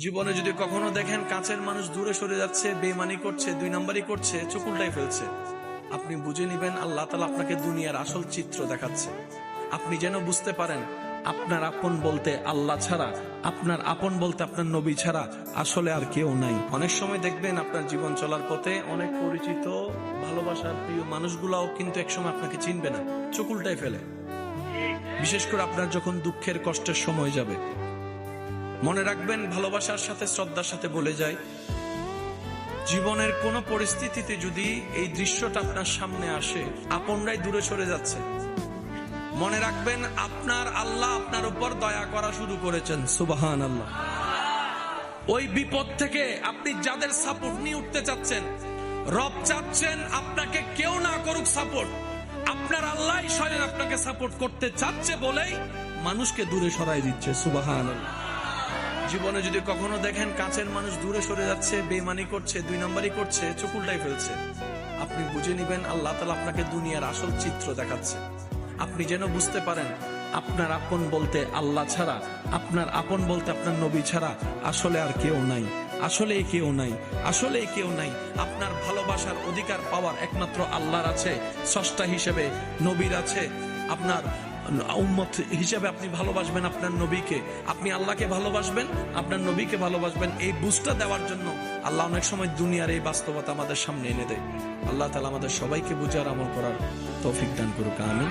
জীবনে যদি কখনো দেখেন কাছের মানুষ দূরে সরে যাচ্ছে, বেঈমানি করছে, 2 নম্বরই করছে, চোখ উল্টাই ফেলছে, আপনি বুঝে নিবেন আল্লাহ তাআলা আপনাকে দুনিয়ার আসল চিত্র দেখাচ্ছে। আপনি যেন বুঝতে পারেন আপনার আপন বলতে আল্লাহ ছাড়া, আপনার আপন বলতে আপনার নবী ছাড়া আসলে আর কেউ নাই। অনেক সময় দেখবেন আপনার জীবন চলার পথে অনেক পরিচিত ভালোবাসার প্রিয় মানুষগুলাও কিন্তু একসময় আপনাকে চিনবে না, চোখ উল্টাই ফেলে। বিশেষ করে আপনার যখন দুঃখের কষ্টের সময় যাবে, মনে রাখবেন ভালোবাসার সাথে শ্রদ্ধার সাথে বলে যায়, জীবনের কোন পরিস্থিতিতে যদি এই দৃশ্যটা আপনার সামনে আসে, আপনরাই দূরে সরে যাচ্ছে, মনে রাখবেন আপনার আল্লাহ আপনার উপর দয়া করা শুরু করেছেন। সুবহানাল্লাহ। ওই বিপদ থেকে আপনি যাদের সাপোর্ট নিয়ে উঠতে চাচ্ছেন, রব চাচ্ছেন আপনাকে কেউ না করুক সাপোর্ট, আপনার আল্লাহ স্বয়ং আপনাকে সাপোর্ট করতে চাচ্ছে বলেই মানুষকে দূরে সরাই দিচ্ছে। সুবহানাল্লাহ। জীবনে যদি কখনো দেখেন কাছের মানুষ দূরে সরে যাচ্ছে, বেঈমানি করছে, 2 নম্বরই করছে, চোখ উল্টাই ফেলছে, আপনি বুঝে নিবেন আল্লাহ তাআলা আপনাকে দুনিয়ার আসল চিত্র দেখাচ্ছে। আপনি যেন বুঝতে পারেন আপনার আপন বলতে আল্লাহ ছাড়া, আপনার আপন বলতে আপনার নবী ছাড়া আসলে আর কেউ নাই, আসলে কেউ নাই, আসলে কেউ নাই। আপনার ভালোবাসার অধিকার পাওয়ার একমাত্র আল্লাহর আছে, স্রষ্টা হিসেবে নবীর আছে। আপনার উম্মত হিসেবে আপনি ভালোবাসবেন আপনার নবীকে, আপনি আল্লাহকে ভালোবাসবেন, আপনার নবীকে ভালোবাসবেন। এই বুঝটা দেওয়ার জন্য আল্লাহ অনেক সময় দুনিয়ার এই বাস্তবতা আমাদের সামনে এনে দেয়। আল্লাহ তাআলা আমাদের সবাইকে বুঝার আমল করার তৌফিক দান করুক। আমিন।